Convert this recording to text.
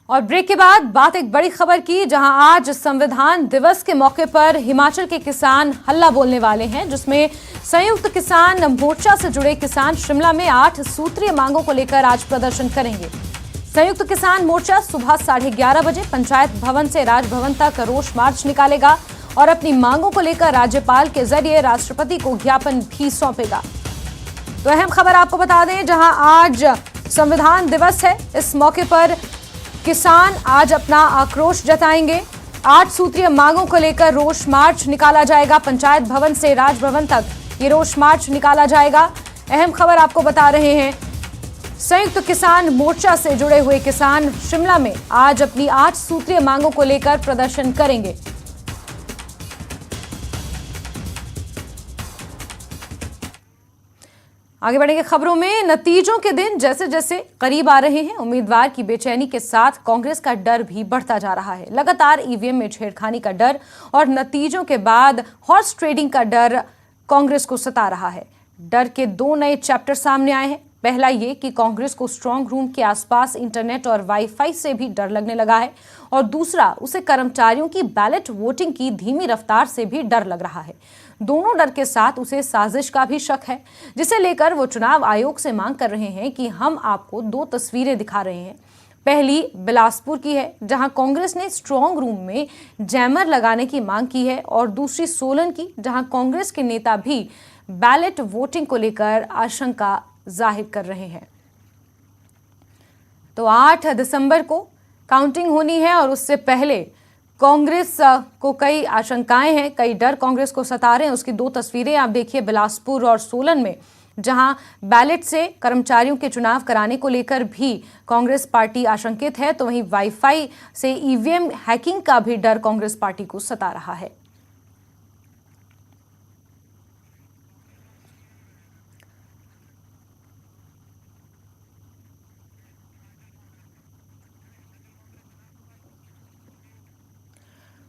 और ब्रेक के बाद बात एक बड़ी खबर की, जहां आज संविधान दिवस के मौके पर हिमाचल के किसान हल्ला बोलने वाले हैं, जिसमें संयुक्त किसान मोर्चा से जुड़े किसान शिमला में 8 सूत्रीय मांगों को लेकर आज प्रदर्शन करेंगे। संयुक्त किसान मोर्चा सुबह 11:30 बजे पंचायत भवन से राजभवन तक रोष मार्च निकालेगा और अपनी मांगों को लेकर राज्यपाल के जरिए राष्ट्रपति को ज्ञापन भी सौंपेगा। तो अहम खबर आपको बता दें, जहां आज संविधान दिवस है, इस मौके पर किसान आज अपना आक्रोश जताएंगे। 8 सूत्रीय मांगों को लेकर रोष मार्च निकाला जाएगा। पंचायत भवन से राजभवन तक ये रोष मार्च निकाला जाएगा। अहम खबर आपको बता रहे हैं, संयुक्त किसान मोर्चा से जुड़े हुए किसान शिमला में आज अपनी 8 सूत्रीय मांगों को लेकर प्रदर्शन करेंगे। आगे बढ़ेंगे खबरों में। नतीजों के दिन जैसे जैसे करीब आ रहे हैं, उम्मीदवार की बेचैनी के साथ कांग्रेस का डर भी बढ़ता जा रहा है। लगातार ईवीएम में छेड़खानी का डर और नतीजों के बाद हॉर्स ट्रेडिंग का डर कांग्रेस को सता रहा है। डर के 2 नए चैप्टर सामने आए हैं। पहला ये कि कांग्रेस को स्ट्रांग रूम के आसपास इंटरनेट और वाईफाई से भी डर लगने लगा है, और दूसरा उसे कर्मचारियों की बैलेट वोटिंग की धीमी रफ्तार से भी डर लग रहा है। दोनों डर के साथ उसे साजिश का भी शक है, जिसे लेकर वो चुनाव आयोग से मांग कर रहे हैं कि हम आपको 2 तस्वीरें दिखा रहे हैं। पहली बिलासपुर की है, जहां कांग्रेस ने स्ट्रांग रूम में जैमर लगाने की मांग की है, और दूसरी सोलन की, जहां कांग्रेस के नेता भी बैलेट वोटिंग को लेकर आशंका जाहिर कर रहे हैं। तो 8 दिसंबर को काउंटिंग होनी है, और उससे पहले कांग्रेस को कई आशंकाएं हैं, कई डर कांग्रेस को सता रहे हैं। उसकी 2 तस्वीरें आप देखिए, बिलासपुर और सोलन में, जहां बैलेट से कर्मचारियों के चुनाव कराने को लेकर भी कांग्रेस पार्टी आशंकित है, तो वहीं वाईफाई से ईवीएम हैकिंग का भी डर कांग्रेस पार्टी को सता रहा है।